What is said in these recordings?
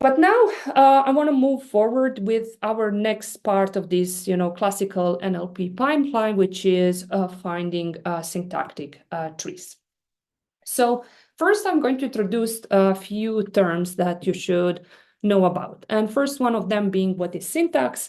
But now I want to move forward with our next part of this, classical NLP pipeline, which is finding syntactic trees. So first, I'm going to introduce a few terms that you should know about. And first one of them being, what is syntax?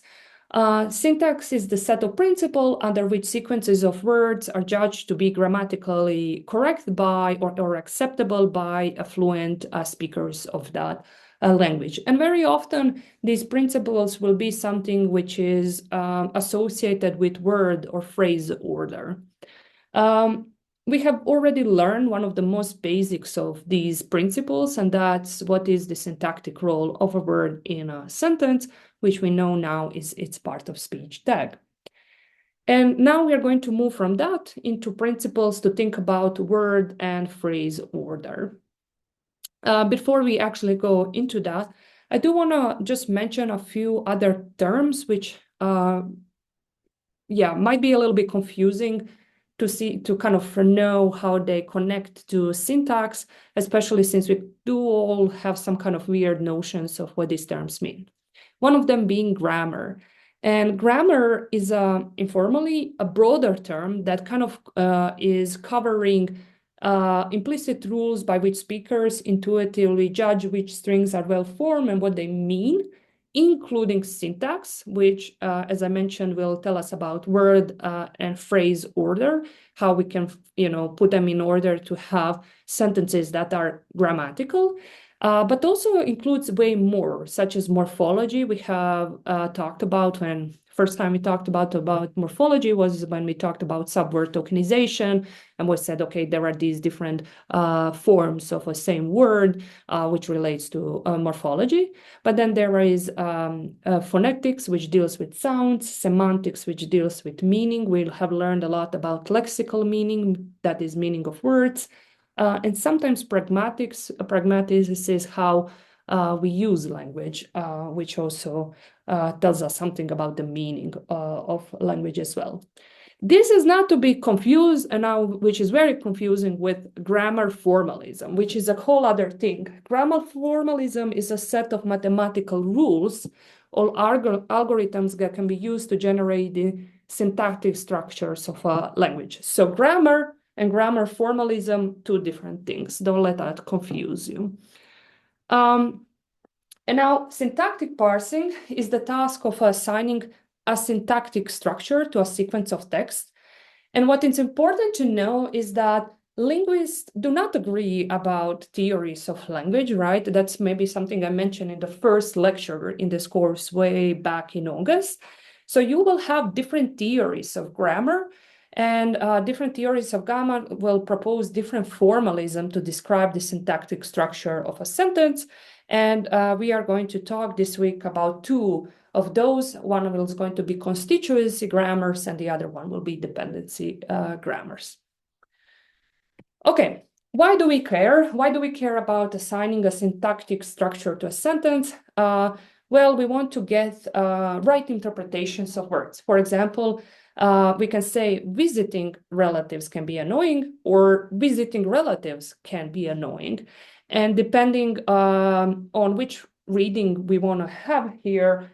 Syntax is the set of principles under which sequences of words are judged to be grammatically correct by or acceptable by affluent speakers of that language. And very often, these principles will be something which is associated with word or phrase order. We have already learned one of the most basics of these principles, and that's what is the syntactic role of a word in a sentence, which we know now is its part of speech tag. And now we are going to move from that into principles to think about word and phrase order. Before we actually go into that, I do want to just mention a few other terms which, might be a little bit confusing to kind of know how they connect to syntax, especially since we do all have some kind of weird notions of what these terms mean. One of them being grammar. And grammar is informally a broader term that kind of is covering implicit rules by which speakers intuitively judge which strings are well formed and what they mean, including syntax, which, as I mentioned, will tell us about word and phrase order, how we can, put them in order to have sentences that are grammatical, but also includes way more, such as morphology. We have talked about when first time we talked about morphology was when we talked about subword tokenization, and we said, okay, there are these different forms of a same word, which relates to morphology. But then there is phonetics, which deals with sounds, semantics, which deals with meaning. We'll have learned a lot about lexical meaning, that is meaning of words. And sometimes pragmatics is how we use language, which also tells us something about the meaning of language as well. This is not to be confused, and now which is very confusing, with grammar formalism, which is a whole other thing. Grammar formalism is a set of mathematical rules or algorithms that can be used to generate the syntactic structures of a language. So grammar and grammar formalism, two different things. Don't let that confuse you. And now syntactic parsing is the task of assigning a syntactic structure to a sequence of text. And what is important to know is that linguists do not agree about theories of language, right? That's maybe something I mentioned in the first lecture in this course way back in August. So you will have different theories of grammar, and different theories of grammar will propose different formalism to describe the syntactic structure of a sentence. And we are going to talk this week about two of those. One is going to be constituency grammars, and the other one will be dependency grammars. Okay, why do we care? Why do we care about assigning a syntactic structure to a sentence? Well, we want to get right interpretations of words. For example, we can say visiting relatives can be annoying, or visiting relatives can be annoying. And depending on which reading we want to have here,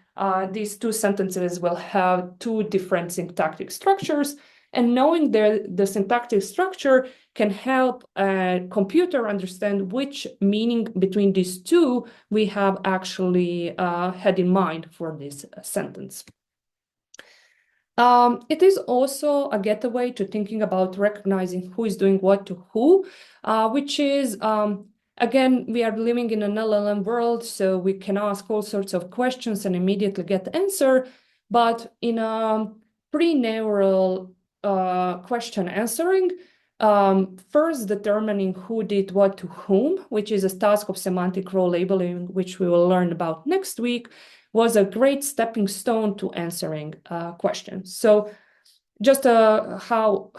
these two sentences will have two different syntactic structures. And knowing the syntactic structure can help a computer understand which meaning between these two we have actually had in mind for this sentence. It is also a getaway to thinking about recognizing who is doing what to who, which is, again, we are living in an LLM world, so we can ask all sorts of questions and immediately get the answer. But in a pre-neural question answering, first determining who did what to whom, which is a task of semantic role labeling, which we will learn about next week, was a great stepping stone to answering questions. So just how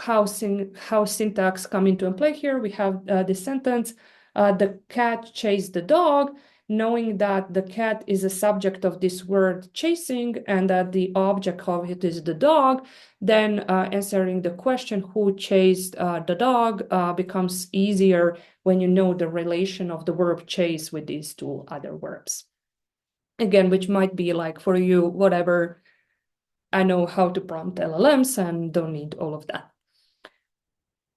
syntax come into play here, we have the sentence, the cat chased the dog, knowing that the cat is a subject of this word chasing and that the object of it is the dog, then answering the question who chased the dog becomes easier when you know the relation of the verb chase with these two other verbs. again, which might be like for you, whatever, I know how to prompt LLMs and don't need all of that.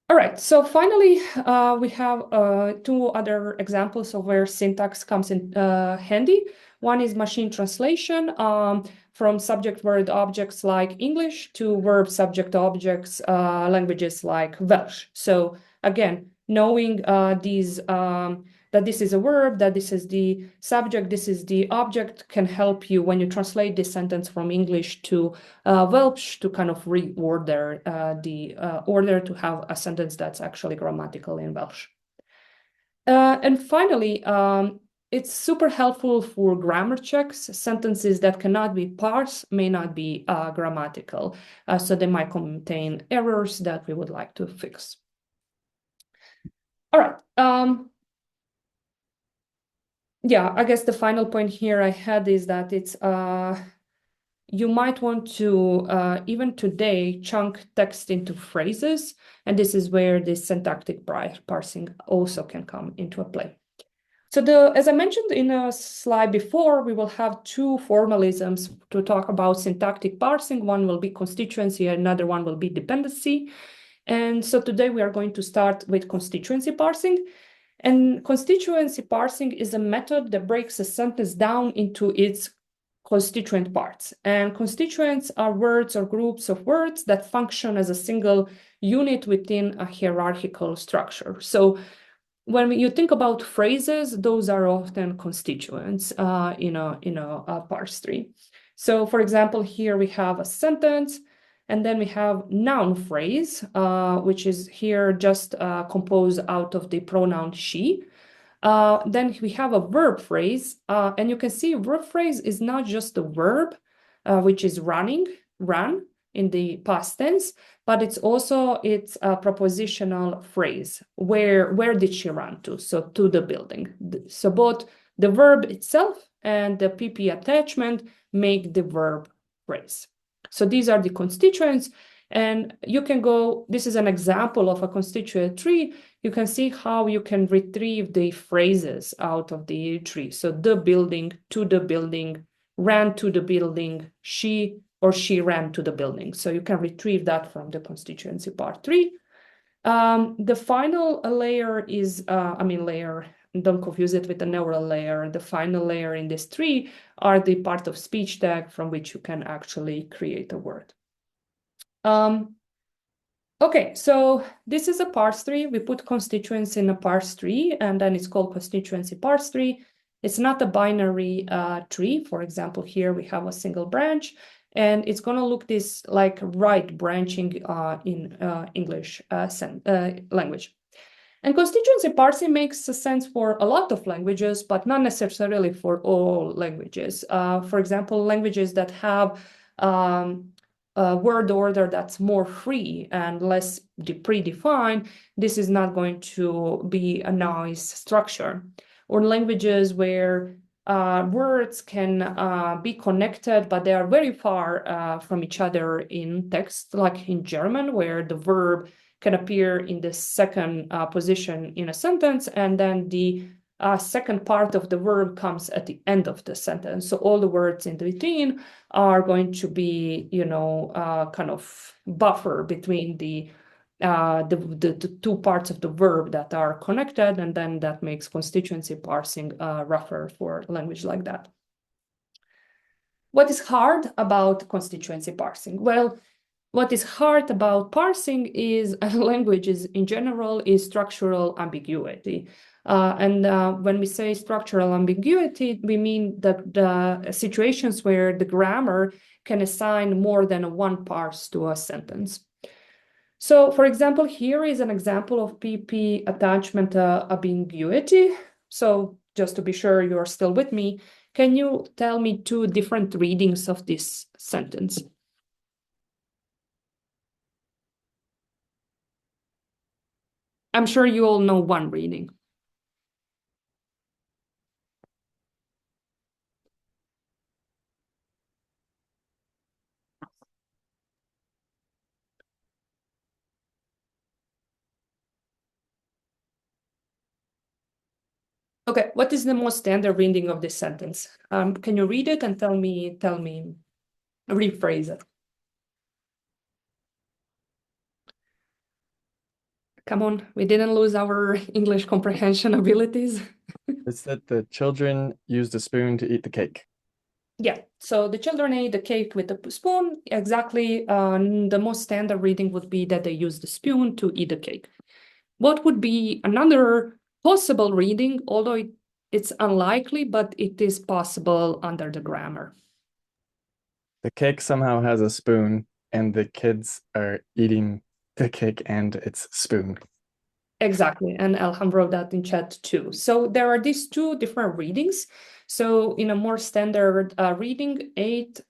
All right, so finally, we have two other examples of where syntax comes in handy. One is machine translation from subject-word objects like English to verb-subject objects, languages like Welsh. So again, knowing that this is a verb, that this is the subject, this is the object can help you when you translate this sentence from English to Welsh to kind of reorder the order to have a sentence that's actually grammatical in Welsh. And finally, it's super helpful for grammar checks. Sentences that cannot be parsed may not be grammatical, so they might contain errors that we would like to fix. All right. Yeah, I guess the final point here I had is that it's you might want to, even today, chunk text into phrases, and this is where this syntactic parsing also can come into play. So as I mentioned in a slide before, we will have two formalisms to talk about syntactic parsing. One will be constituency, another one will be dependency. And so today we are going to start with constituency parsing. And constituency parsing is a method that breaks a sentence down into its constituent parts. And constituents are words or groups of words that function as a single unit within a hierarchical structure. So when you think about phrases, those are often constituents in a parse tree. So for example, here we have a sentence, and then we have noun phrase, which is here just composed out of the pronoun she. Then we have a verb phrase, and you can see verb phrase is not just a verb, which is run in the past tense, but it's also a prepositional phrase. Where did she run to? So to the building. So both the verb itself and the PP attachment make the verb phrase. So these are the constituents, and you can go, this is an example of a constituent tree. You can see how you can retrieve the phrases out of the tree. So the building, to the building, ran to the building, she ran to the building. So you can retrieve that from the constituency part tree. The final layer is, don't confuse it with the neural layer. The final layer in this tree are the part of speech tag from which you can actually create a word. Okay, so this is a parse tree. We put constituents in a parse tree, and then it's called constituency parse tree. It's not a binary tree. For example, here we have a single branch, and it's going to look this like right branching in English language. And constituency parsing makes sense for a lot of languages, but not necessarily for all languages. For example, languages that have a word order that's more free and less predefined, this is not going to be a nice structure. Or languages where words can be connected, but they are very far from each other in text, like in German, where the verb can appear in the second position in a sentence, and then the second part of the verb comes at the end of the sentence. So all the words in between are going to be, kind of buffer between the two parts of the verb that are connected, and then that makes constituency parsing rougher for language like that. What is hard about constituency parsing? Well, what is hard about parsing is languages in general is structural ambiguity. When we say structural ambiguity, we mean that the situations where the grammar can assign more than one parse to a sentence. So, for example, here is an example of PP attachment ambiguity. So, just to be sure you're still with me, can you tell me two different readings of this sentence? I'm sure you all know one reading. Okay, what is the most standard reading of this sentence? Can you read it and tell me, rephrase it? Come on, we didn't lose our English comprehension abilities. It's that the children used a spoon to eat the cake. Yeah, so the children ate the cake with a spoon. Exactly. The most standard reading would be that they used the spoon to eat the cake. What would be another possible reading, although it's unlikely, but it is possible under the grammar? The cake somehow has a spoon, and the kids are eating the cake and its spoon. Exactly, and Elham wrote that in chat too. So there are these two different readings. So in a more standard reading, 8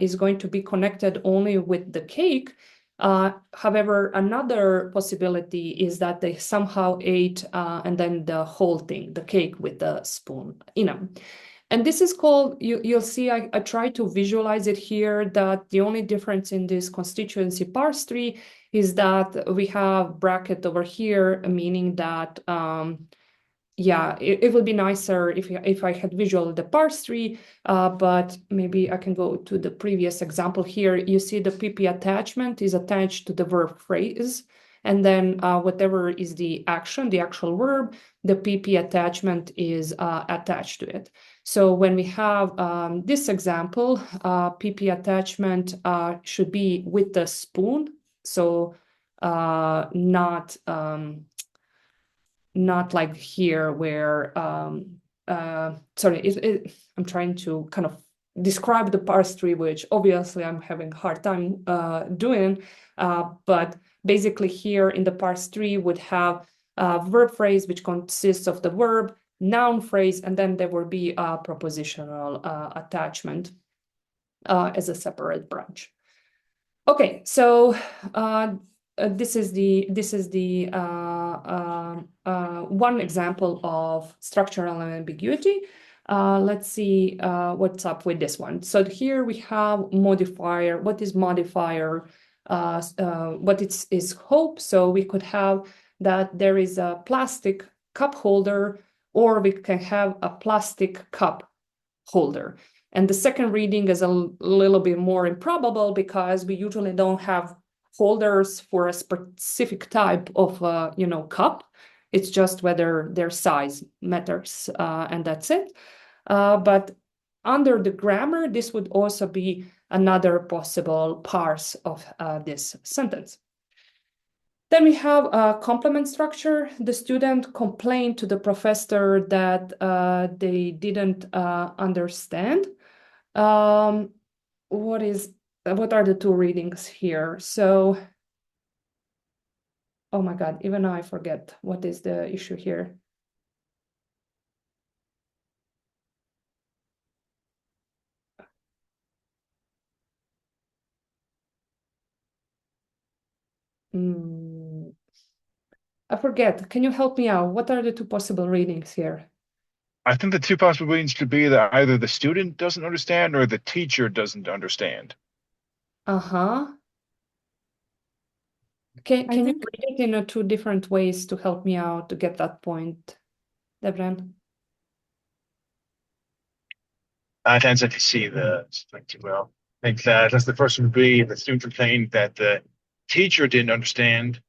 is going to be connected only with the cake. However, another possibility is that they somehow ate and then the whole thing, the cake with the spoon, And this is called, you'll see, I try to visualize it here, that the only difference in this constituency parse tree is that we have bracket over here, meaning that, yeah, it would be nicer if I had visual the parse tree, but maybe I can go to the previous example here. You see the PP attachment is attached to the verb phrase, and then whatever is the action, the actual verb, the PP attachment is attached to it. So when we have this example, PP attachment should be with the spoon, so not like here where sorry, I'm trying to kind of describe the parse tree, which obviously I'm having a hard time doing, but basically here in the parse tree would have a verb phrase which consists of the verb, noun phrase, and then there will be a propositional attachment as a separate branch. Okay, so this is the one example of structural ambiguity. Let's see what's up with this one. So here we have modifier. What is modifier? What is hope? So we could have that there is a plastic cup holder, or we can have a plastic cup holder. And the second reading is a little bit more improbable because we usually don't have holders for a specific type of, cup. It's just whether their size matters, and that's it. But under the grammar, this would also be another possible parse of this sentence. Then we have a complement structure. The student complained to the professor that they didn't understand. What are the two readings here? So, oh my God, even now I forget what is the issue here. I forget. Can you help me out? What are the two possible readings here? I think the two possible readings could be that either the student doesn't understand or the teacher doesn't understand. Uh-huh. Can I you think read it in two different ways to help me out to get that point, Debran? I can't exactly see the like too well. I think that's the first one would be the student complained that the teacher didn't understand,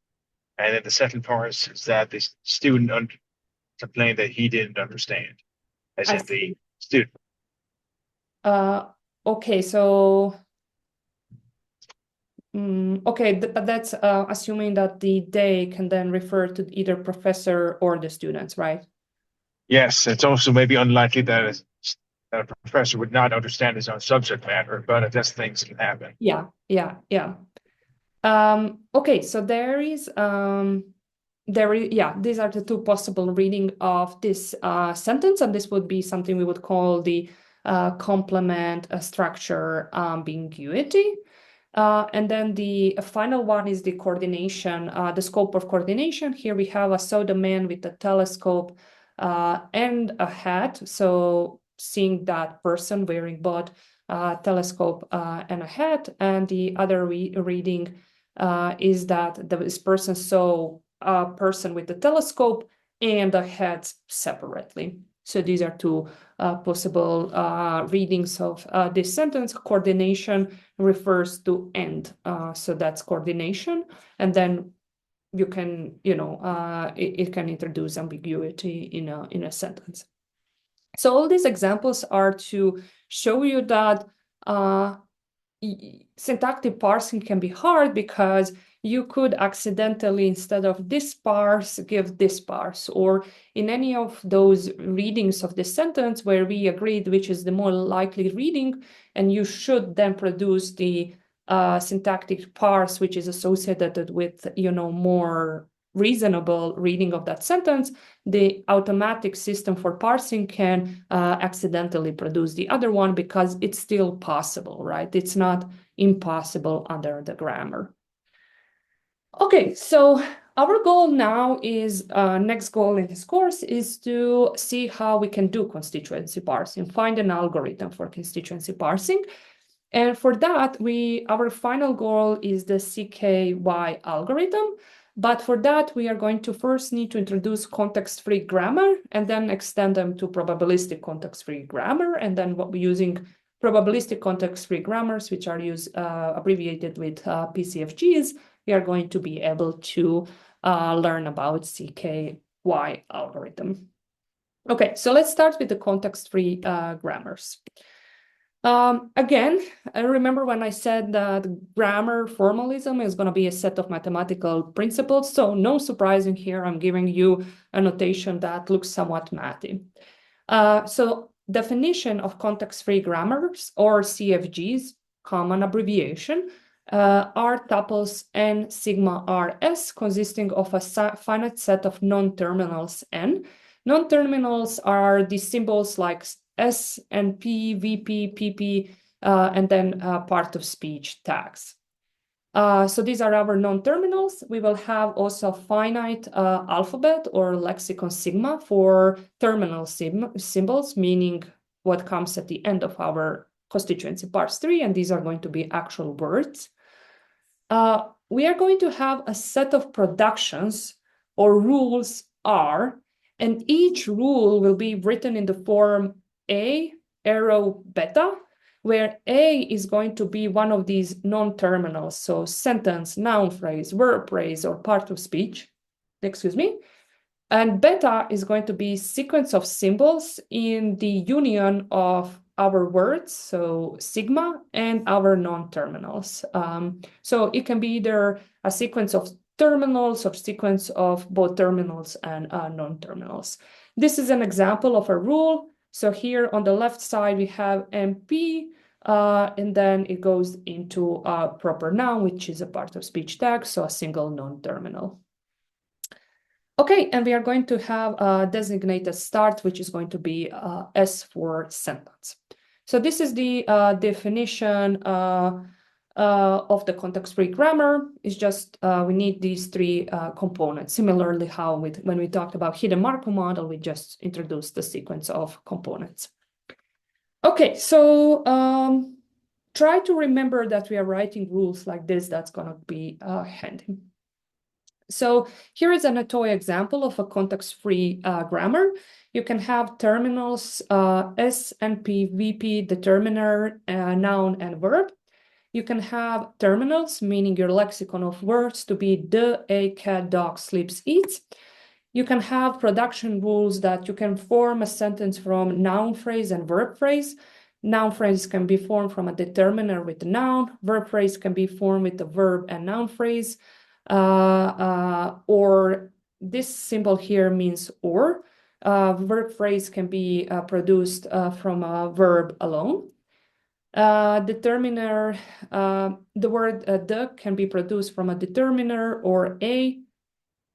and then the second part is that the student complained that he didn't understand, as I in the see. student. Okay, so okay, but that's assuming that the they can then refer to either professor or the students, right? Yes, it's also maybe unlikely that a professor would not understand his own subject matter, but that's things can happen. Yeah. Okay, so these are the two possible reading of this sentence, and this would be something we would call the complement structure ambiguity. And then the final one is the coordination, the scope of coordination. Here we have saw the man with a telescope and a hat. So seeing that person wearing both telescope and a hat. And the other reading is that this person saw a person with the telescope and the heads separately. So these are two possible readings of this sentence. Coordination refers to end, so that's coordination, and then you can, it can introduce ambiguity in a sentence. So all these examples are to show you that syntactic parsing can be hard because you could accidentally, instead of this parse, give this parse, or in any of those readings of the sentence where we agreed which is the more likely reading, and you should then produce the syntactic parse which is associated with, more reasonable reading of that sentence, the automatic system for parsing can accidentally produce the other one because it's still possible, right? It's not impossible under the grammar. Okay, so our goal now is, next goal in this course is to see how we can do constituency parsing, find an algorithm for constituency parsing. And for that, our final goal is the CKY algorithm. But for that, we are going to first need to introduce context-free grammar and then extend them to probabilistic context-free grammar. And then what we're using probabilistic context-free grammars, which are abbreviated with PCFGs, we are going to be able to learn about CKY algorithm. Okay, so let's start with the context-free grammars. Again, I remember when I said that grammar formalism is going to be a set of mathematical principles. So no surprising here, I'm giving you a notation that looks somewhat mathy. So definition of context-free grammars, or CFGs, common abbreviation, are tuples n sigma rs consisting of a finite set of non-terminals n. Non-terminals are the symbols like S and P, VP, PP, and then part of speech tags. So these are our non-terminals. We will have also finite alphabet or lexicon sigma for terminal symbols, meaning what comes at the end of our constituency parse 3, and these are going to be actual words. We are going to have a set of productions or rules R, and each rule will be written in the form A, arrow, beta, where A is going to be one of these non-terminals, so sentence, noun phrase, verb phrase, or part of speech, and beta is going to be sequence of symbols in the union of our words, so sigma, and our non-terminals. So it can be either a sequence of terminals or sequence of both terminals and non-terminals. This is an example of a rule. So here on the left side, we have MP, and then it goes into a proper noun, which is a part of speech tag, so a single non-terminal. Okay, and we are going to have a designated start, which is going to be S for sentence. So this is the definition of the context-free grammar. It's just we need these three components. Similarly, how when we talked about hidden Markov model, we just introduced the sequence of components. Okay, so try to remember that we are writing rules like this. That's going to be handy. So here is an toy example of a context-free grammar. You can have terminals S, NP, VP, determiner, noun, and verb. You can have terminals, meaning your lexicon of words, to be the, a, cat, dog, sleeps, eats. You can have production rules that you can form a sentence from noun phrase and verb phrase. Noun phrase can be formed from a determiner with the noun. Verb phrase can be formed with the verb and noun phrase. Or this symbol here means or. Verb phrase can be produced from a verb alone. Determiner, the word the can be produced from a determiner or a.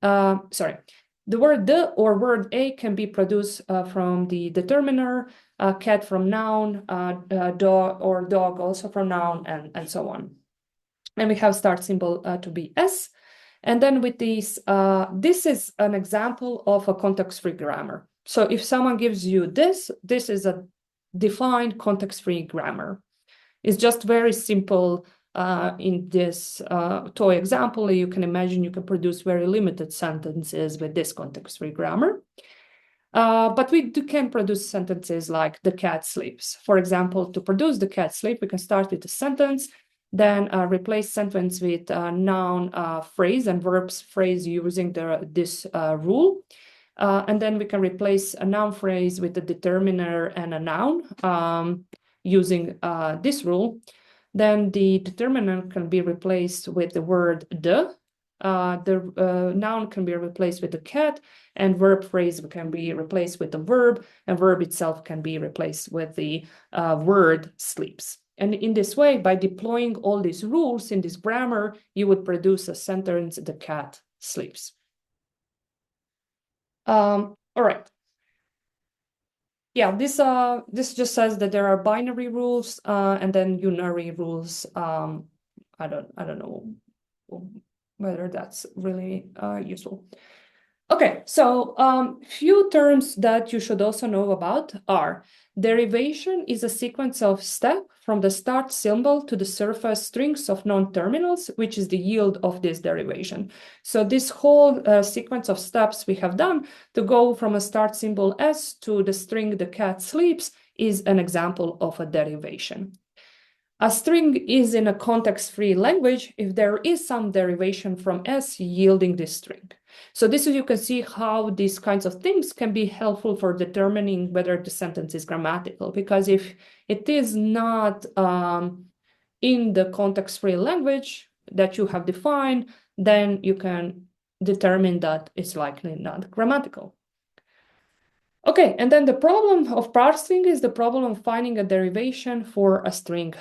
The word the or word a can be produced from the determiner, cat from noun, dog or dog also from noun, and so on. And we have start symbol to be S. And then with these, this is an example of a context-free grammar. So if someone gives you this is a defined context-free grammar. It's just very simple in this toy example, you can imagine you can produce very limited sentences with this context-free grammar. But we can produce sentences like the cat sleeps. For example, to produce the cat sleep, we can start with a sentence, then replace sentence with a noun phrase and verbs phrase using this rule. And then we can replace a noun phrase with a determiner and a noun using this rule. Then the determiner can be replaced with the word the. The noun can be replaced with the cat, and verb phrase can be replaced with the verb, and verb itself can be replaced with the word sleeps. And in this way, by deploying all these rules in this grammar, you would produce a sentence, the cat sleeps. All right. Yeah, this just says that there are binary rules and then unary rules. I don't know whether that's really useful. Okay, so few terms that you should also know about are derivation is a sequence of steps from the start symbol to the surface strings of non-terminals, which is the yield of this derivation. So this whole sequence of steps we have done to go from a start symbol S to the string the cat sleeps is an example of a derivation. A string is in a context-free language if there is some derivation from S yielding this string. So this is, you can see how these kinds of things can be helpful for determining whether the sentence is grammatical, because if it is not in the context-free language that you have defined, then you can determine that it's likely not grammatical. Okay, and then the problem of parsing is the problem of finding a derivation for a string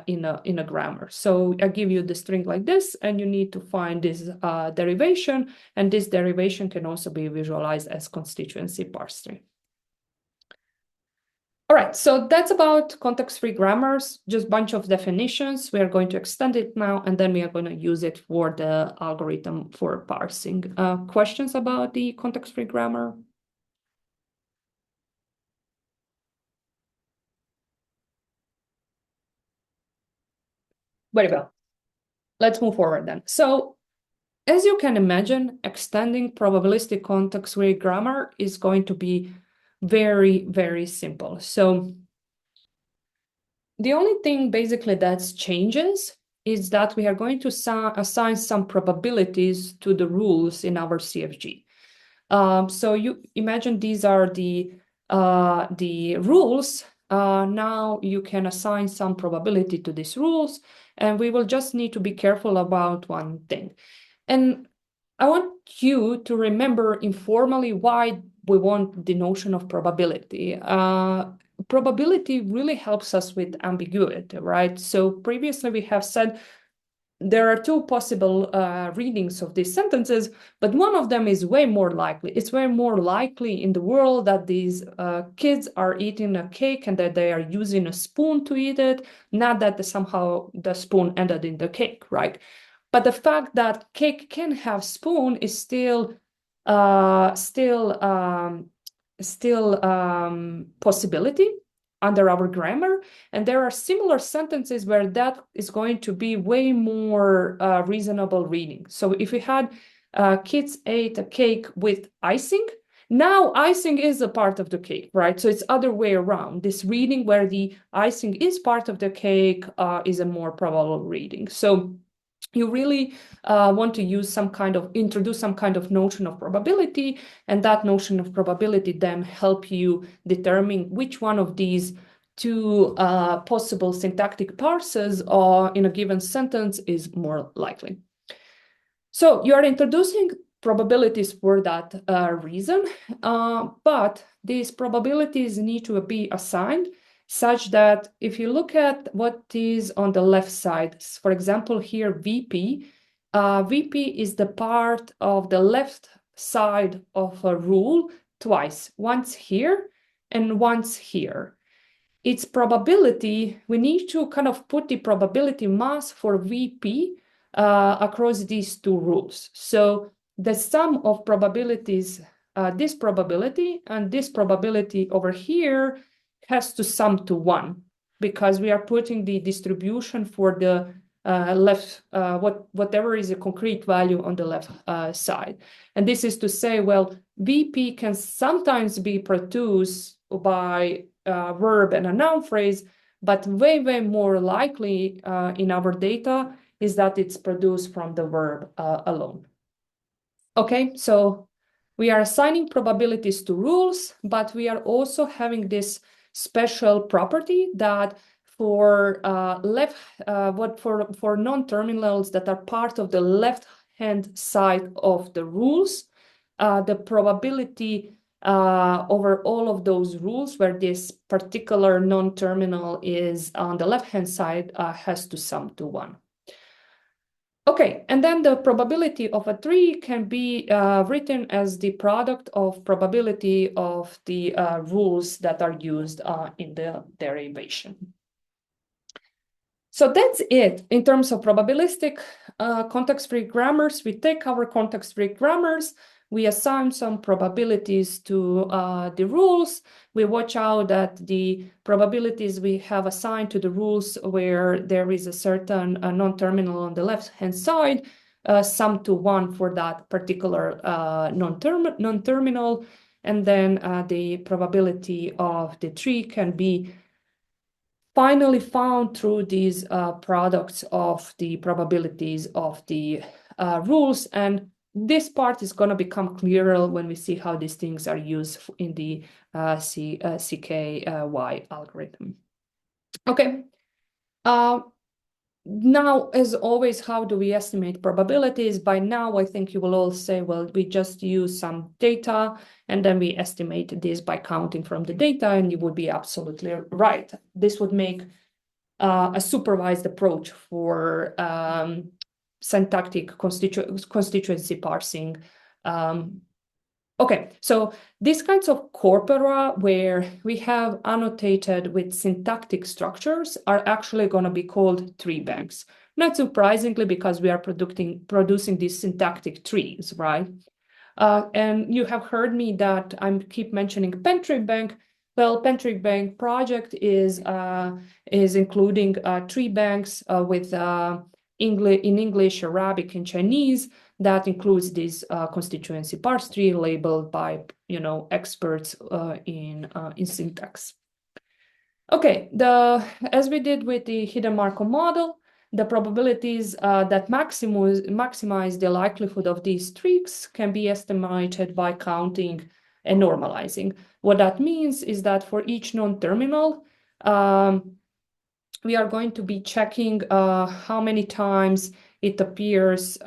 in a grammar. So I give you the string like this, and you need to find this derivation, and this derivation can also be visualized as constituency parsing. All right, so that's about context-free grammars, just a bunch of definitions. We are going to extend it now, and then we are going to use it for the algorithm for parsing. Questions about the context-free grammar? Very well. Let's move forward then. So, as you can imagine, extending probabilistic context-free grammar is going to be very, very simple. So, the only thing basically that changes is that we are going to assign some probabilities to the rules in our CFG. So you imagine these are the rules. Now you can assign some probability to these rules, and we will just need to be careful about one thing. And I want you to remember informally why we want the notion of probability. Probability really helps us with ambiguity, right? So previously we have said there are two possible readings of these sentences, but one of them is way more likely. It's way more likely in the world that these kids are eating a cake and that they are using a spoon to eat it, not that somehow the spoon ended in the cake, right? But the fact that cake can have spoon is still possibility under our grammar, and there are similar sentences where that is going to be way more reasonable reading. So if we had kids ate a cake with icing, now icing is a part of the cake, right? So it's other way around. This reading where the icing is part of the cake is a more probable reading. So you really want to use introduce some kind of notion of probability, and that notion of probability then help you determine which one of these two possible syntactic parses in a given sentence is more likely. So you are introducing probabilities for that reason, but these probabilities need to be assigned such that if you look at what is on the left side, for example, here VP, VP is the part of the left side of a rule twice, once here and once here. Its probability, we need to kind of put the probability mass for VP across these two rules. So the sum of probabilities, this probability and this probability over here has to sum to 1, because we are putting the distribution for the left, whatever is a concrete value on the left side. And this is to say, well, VP can sometimes be produced by a verb and a noun phrase, but way, way more likely in our data is that it's produced from the verb alone. Okay, so we are assigning probabilities to rules, but we are also having this special property that for for non-terminals that are part of the left-hand side of the rules, the probability over all of those rules where this particular non-terminal is on the left-hand side has to sum to 1. Okay, and then the probability of a tree can be written as the product of probability of the rules that are used in the derivation. So that's it in terms of probabilistic context-free grammars. We take our context-free grammars, we assign some probabilities to the rules. We watch out that the probabilities we have assigned to the rules where there is a certain non-terminal on the left-hand side sum to 1 for that particular non-terminal. And then the probability of the tree can be finally found through these products of the probabilities of the rules. And this part is going to become clearer when we see how these things are used in the CKY algorithm. Okay. Now, as always, how do we estimate probabilities? By now, I think you will all say, well, we just use some data and then we estimate this by counting from the data, and you would be absolutely right. This would make a supervised approach for syntactic constituency parsing. Okay, so these kinds of corpora where we have annotated with syntactic structures are actually going to be called tree banks. Not surprisingly, because we are producing these syntactic trees, right? And you have heard me that I keep mentioning Pentree Bank. Well, Pentree Bank project is including tree banks with in English, Arabic, and Chinese. That includes this constituency parse tree labeled by experts in syntax. Okay, as we did with the hidden Markov model, the probabilities that maximize the likelihood of these streaks can be estimated by counting and normalizing. What that means is that for each non-terminal, we are going to be checking how many times it appears,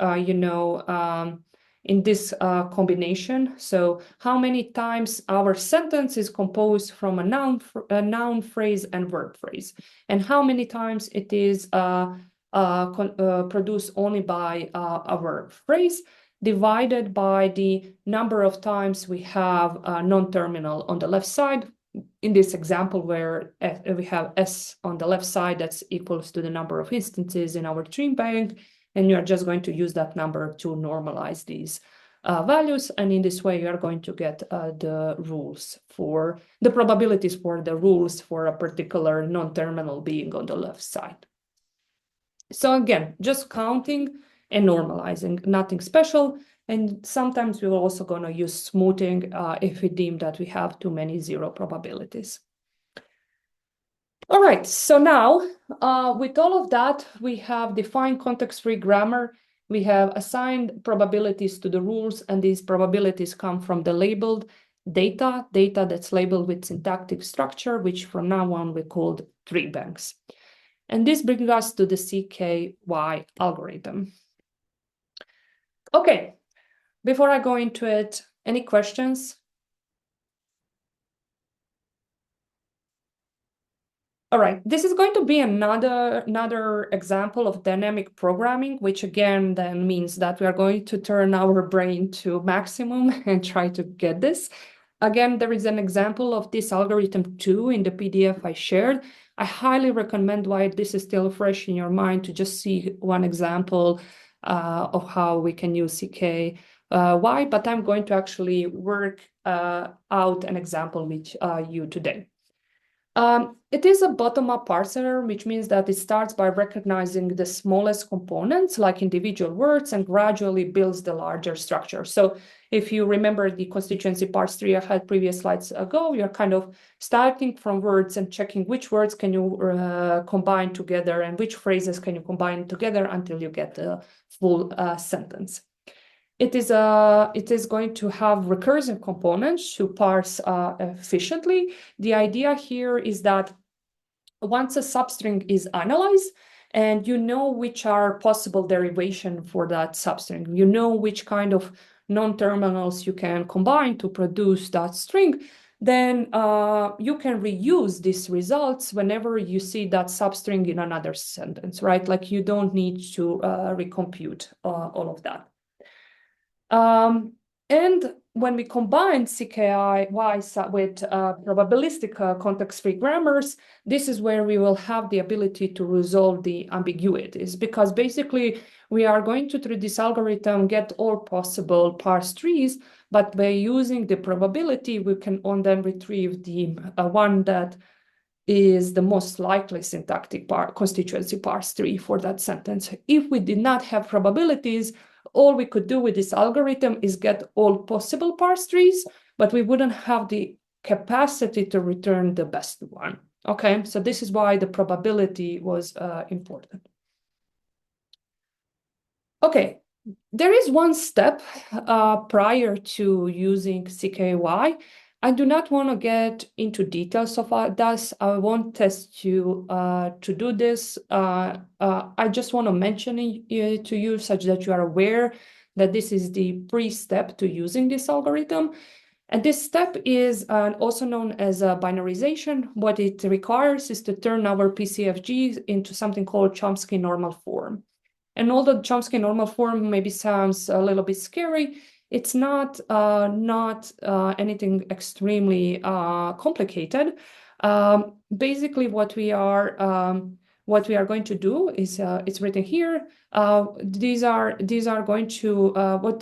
in this combination. So how many times our sentence is composed from a noun phrase and verb phrase, and how many times it is produced only by a verb phrase, divided by the number of times we have a non-terminal on the left side. In this example where we have S on the left side, that's equals to the number of instances in our tree bank, and you are just going to use that number to normalize these values. And in this way, you are going to get the rules for the probabilities for the rules for a particular non-terminal being on the left side. So again, just counting and normalizing, nothing special. And sometimes we're also going to use smoothing if we deem that we have too many zero probabilities. All right, so now with all of that, we have defined context-free grammar. We have assigned probabilities to the rules, and these probabilities come from the labeled data that's labeled with syntactic structure, which from now on we called tree banks. And this brings us to the CKY algorithm. Okay, before I go into it, any questions? All right, this is going to be another example of dynamic programming, which again then means that we are going to turn our brain to maximum and try to get this. Again, there is an example of this algorithm too in the PDF I shared. I highly recommend, while this is still fresh in your mind, to just see one example of how we can use CKY, but I'm going to actually work out an example with you today. It is a bottom-up parser, which means that it starts by recognizing the smallest components, like individual words, and gradually builds the larger structure. So if you remember the constituency parse tree I had previous slides ago, you're kind of starting from words and checking which words can you combine together and which phrases can you combine together until you get the full sentence. It is going to have recursive components to parse efficiently. The idea here is that once a substring is analyzed, and you know which are possible derivation for that substring, you know which kind of non-terminals you can combine to produce that string, then you can reuse these results whenever you see that substring in another sentence, right? Like you don't need to recompute all of that. And when we combine CKY with probabilistic context-free grammars, this is where we will have the ability to resolve the ambiguities, because basically we are going to, through this algorithm, get all possible parse trees, but by using the probability, we can then retrieve the one that is the most likely syntactic constituency parse tree for that sentence. If we did not have probabilities, all we could do with this algorithm is get all possible parse trees, but we wouldn't have the capacity to return the best one. Okay, so this is why the probability was important. Okay, there is one step prior to using CKY. I do not want to get into details of this. I won't test you to do this. I just want to mention it to you such that you are aware that this is the pre-step to using this algorithm. And this step is also known as a binarization. What it requires is to turn our PCFG into something called Chomsky normal form. And although Chomsky normal form maybe sounds a little bit scary, it's not anything extremely complicated. Basically, what we are going to do is it's written here. These are going to what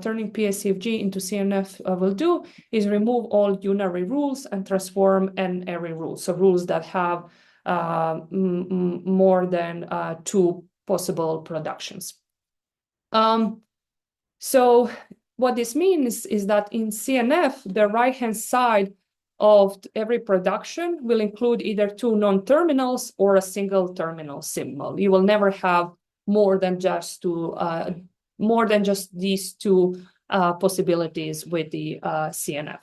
turning PCFG into CNF will do is remove all unary rules and transform an array rules. So rules that have more than two possible productions. So what this means is that in CNF, the right-hand side of every production will include either two non-terminals or a single terminal symbol. You will never have more than just these two possibilities with the CNF.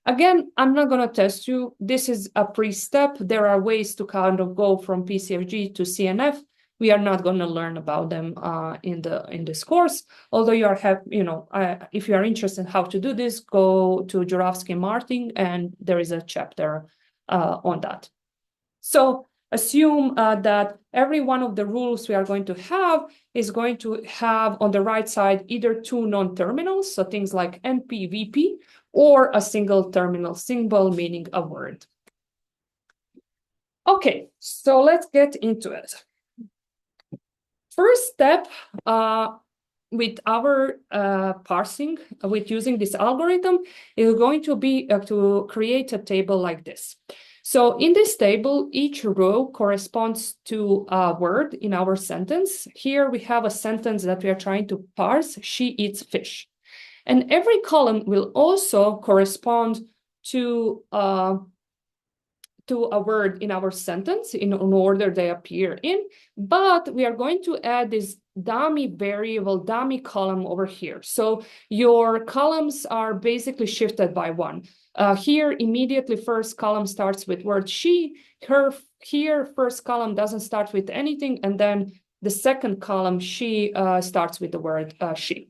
Again, I'm not going to test you. This is a pre-step. There are ways to kind of go from PCFG to CNF. We are not going to learn about them in this course. Although if you are interested in how to do this, go to Juravsky and Martin, and there is a chapter on that. So assume that every one of the rules we are going to have is going to have on the right side either two non-terminals, so things like NP, VP, or a single terminal symbol, meaning a word. Okay, so let's get into it. First step with our parsing, with using this algorithm, is going to be to create a table like this. So in this table, each row corresponds to a word in our sentence. Here we have a sentence that we are trying to parse, she eats fish. And every column will also correspond to a word in our sentence in order they appear in, but we are going to add this dummy variable, dummy column over here. So your columns are basically shifted by one. Here, immediately first column starts with word she, here first column doesn't start with anything, and then the second column, she starts with the word she.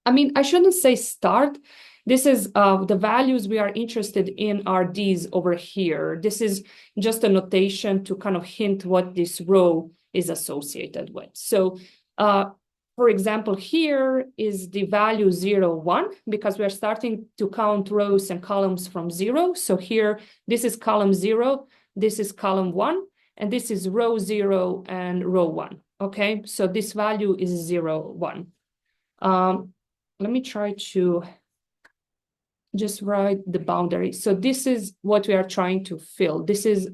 I mean, I shouldn't say start. This is the values we are interested in are these over here. This is just a notation to kind of hint what this row is associated with. So, for example, here is the value 0, 1, because we are starting to count rows and columns from 0. So here, this is column 0, this is column 1, and this is row 0 and row 1. Okay, so this value is 0, 1. Let me try to just write the boundary. So this is what we are trying to fill. This is,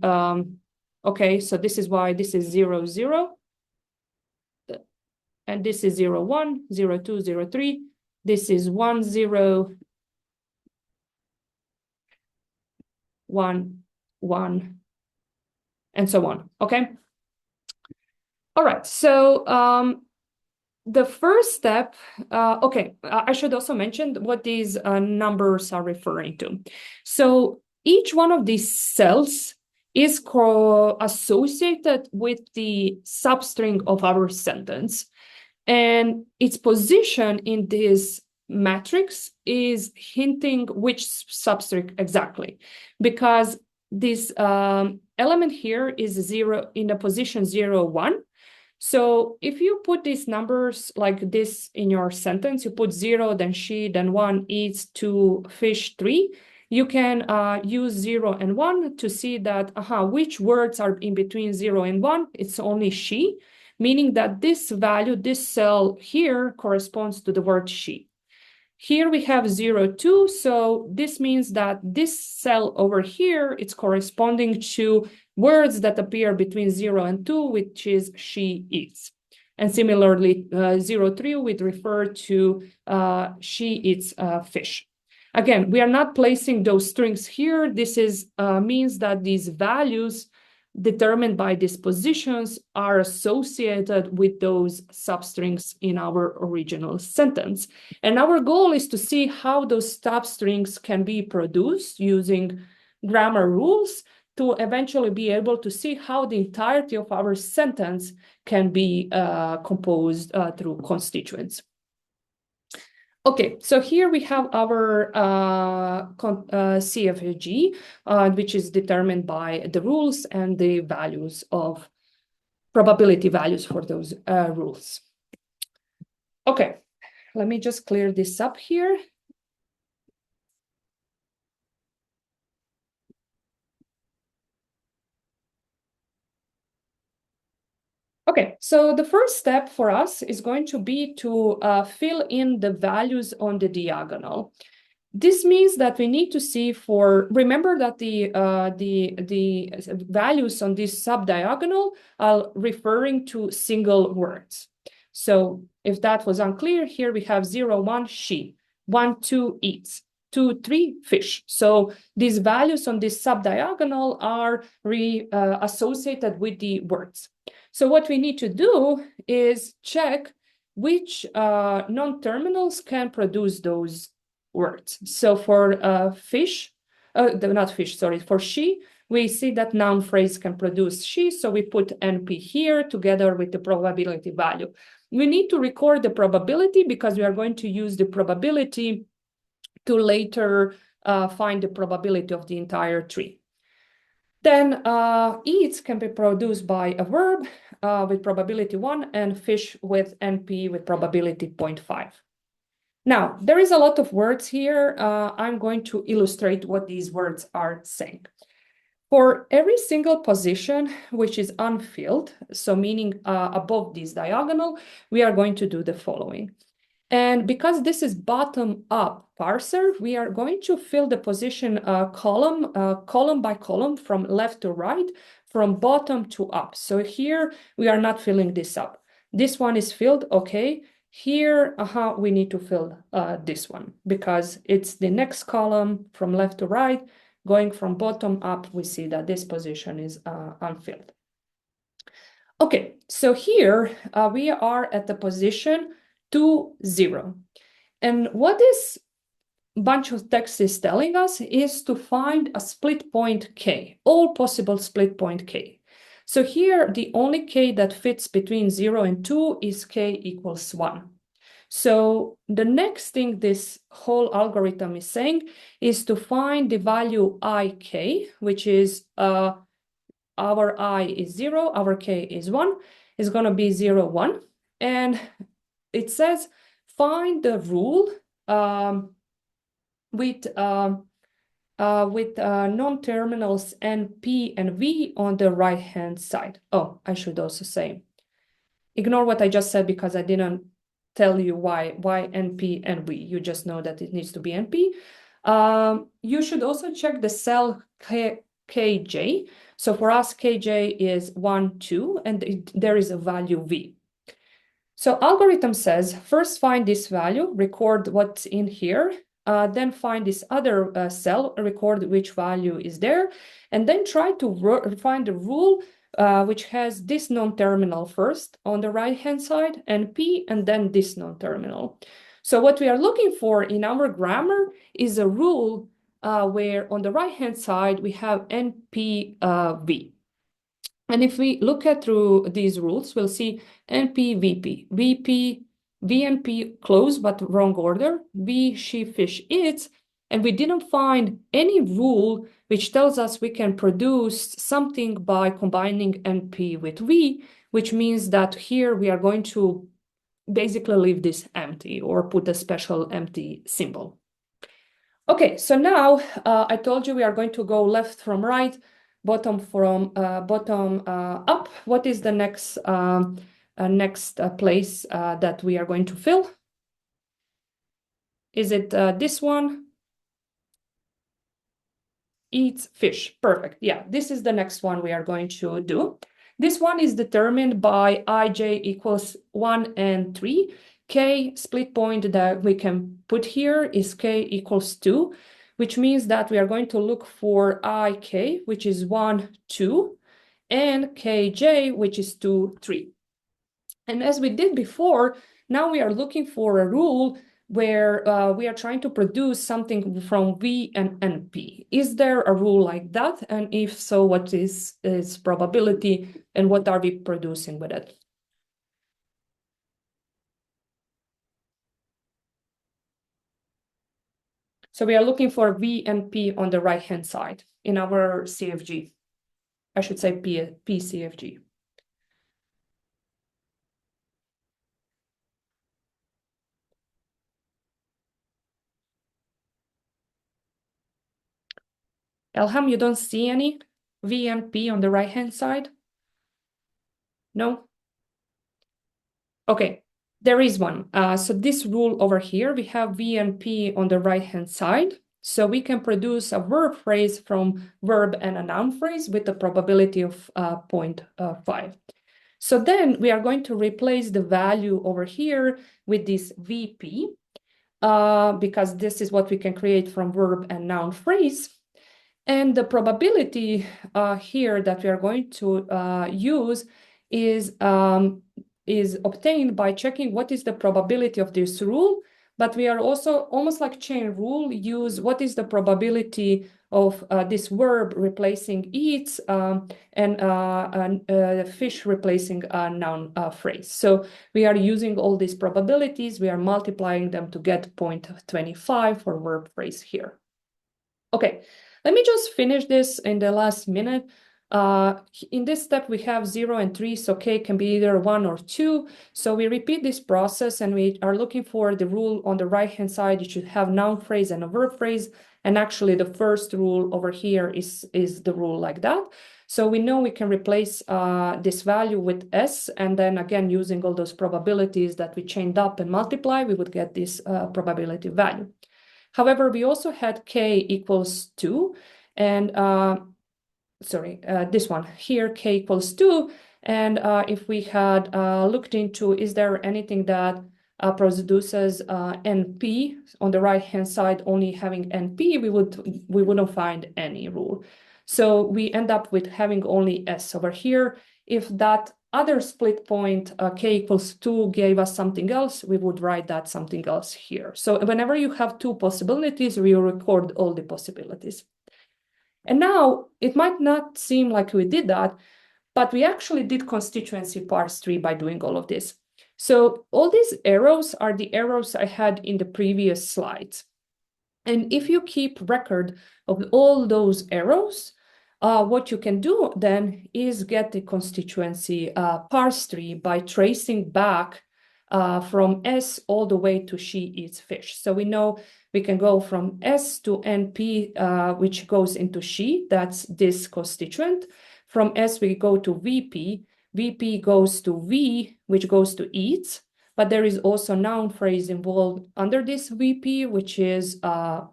okay, so this is why this is 0, 0. And this is 0, 1, 0, 2, 0, 3. This is 1, 0, 1, 1, and so on, okay? All right, so the first step, okay, I should also mention what these numbers are referring to. So each one of these cells is associated with the substring of our sentence. And its position in this matrix is hinting which substring exactly, because this element here is 0 in the position 0, 1. So if you put these numbers like this in your sentence, you put 0, then she, then 1 eats 2 fish 3, you can use 0 and 1 to see that, which words are in between 0 and 1? It's only she, meaning that this value, this cell here corresponds to the word she. Here we have 0, 2, so this means that this cell over here, it's corresponding to words that appear between 0 and 2, which is she eats. And similarly, 0, 3 would refer to she eats fish. Again, we are not placing those strings here. This is means that these values determined by these positions are associated with those substrings in our original sentence. And our goal is to see how those substrings can be produced using grammar rules to eventually be able to see how the entirety of our sentence can be composed through constituents. Okay, so here we have our CFG, which is determined by the rules and the values of probability values for those rules. Okay, let me just clear this up here. Okay, so the first step for us is going to be to fill in the values on the diagonal. This means that we need to see remember that the values on this subdiagonal are referring to single words. So if that was unclear, here we have 0, 1, she, 1, 2, eats, 2, 3, fish. So these values on this subdiagonal are associated with the words. So what we need to do is check which non-terminals can produce those words. So for fish, not fish, sorry, for she, we see that noun phrase can produce she, so we put NP here together with the probability value. We need to record the probability because we are going to use the probability to later find the probability of the entire tree. Then eats can be produced by a verb with probability 1 and fish with NP with probability 0.5. Now, there is a lot of words here. I'm going to illustrate what these words are saying. For every single position which is unfilled, so meaning above this diagonal, we are going to do the following. And because this is bottom-up parser, we are going to fill the position column by column from left to right, from bottom to up. So here we are not filling this up. This one is filled, okay. Here, we need to fill this one because it's the next column from left to right. Going from bottom up, we see that this position is unfilled. Okay, so here we are at the position 2, 0. And what this bunch of text is telling us is to find a split point K, all possible split point K. So here, the only K that fits between 0 and 2 is K equals 1. So the next thing this whole algorithm is saying is to find the value ik, which is our I is 0, our K is 1, is going to be 0, 1. And it says find the rule with non-terminals NP and V on the right-hand side. Oh, I should also say, ignore what I just said because I didn't tell you why NP and V. You just know that it needs to be NP. You should also check the cell KJ. So for us, KJ is 1, 2, and there is a value V. So algorithm says, first find this value, record what's in here, then find this other cell, record which value is there, and then try to find a rule which has this non-terminal first on the right-hand side, NP, and then this non-terminal. So what we are looking for in our grammar is a rule where on the right-hand side we have NP-V. And if we look at through these rules, we'll see NP, VP, VP, VNP close but wrong order, V, she, fish, eats, and we didn't find any rule which tells us we can produce something by combining NP with V, which means that here we are going to basically leave this empty or put a special empty symbol. Okay, so now I told you we are going to go left from right, bottom from bottom up. What is the next place that we are going to fill? Is it this one? Eats fish. Perfect. Yeah, this is the next one we are going to do. This one is determined by ij equals 1 and 3. K split point that we can put here is k equals 2, which means that we are going to look for ik, which is 1, 2, and kj, which is 2, 3. And as we did before, now we are looking for a rule where we are trying to produce something from V and NP. Is there a rule like that? And if so, what is its probability and what are we producing with it? So we are looking for V and P on the right-hand side in our CFG. I should say PCFG. Elham, you don't see any V and P on the right-hand side? No? Okay, there is one. So this rule over here, we have V and P on the right-hand side. So we can produce a verb phrase from verb and a noun phrase with a probability of 0.5. So then we are going to replace the value over here with this VP because this is what we can create from verb and noun phrase. And the probability here that we are going to use is obtained by checking what is the probability of this rule, but we are also almost like chain rule, use what is the probability of this verb replacing eats and fish replacing a noun phrase. So we are using all these probabilities, we are multiplying them to get 0.25 for verb phrase here. Okay, let me just finish this in the last minute. In this step, we have 0 and 3, so k can be either 1 or 2. So we repeat this process and we are looking for the rule on the right-hand side. You should have noun phrase and a verb phrase. And actually the first rule over here is the rule like that. So we know we can replace this value with s, and then again, using all those probabilities that we chained up and multiply, we would get this probability value. However, we also had k equals 2, and this one here, k equals 2. And if we had looked into, is there anything that produces NP on the right-hand side, only having NP, we wouldn't find any rule. So we end up with having only S over here. If that other split point, k equals 2, gave us something else, we would write that something else here. So whenever you have two possibilities, we record all the possibilities. And now it might not seem like we did that, but we actually did constituency parse tree by doing all of this. So all these arrows are the arrows I had in the previous slides. And if you keep record of all those arrows, what you can do then is get the constituency parse tree by tracing back from S all the way to she eats fish. So we know we can go from S to NP, which goes into she, that's this constituent. From S we go to VP, VP goes to V, which goes to eats, but there is also noun phrase involved under this VP, which is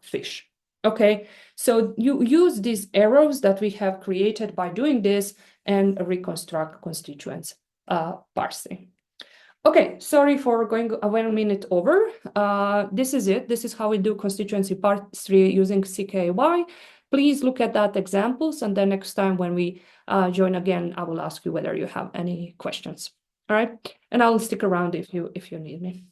fish. Okay, so you use these arrows that we have created by doing this and reconstruct constituents parsing. Okay, sorry for going 1 minute over. This is it. This is how we do constituency parse-tree using CKY. Please look at that examples, and then next time when we join again, I will ask you whether you have any questions. All right, and I'll stick around if you need me.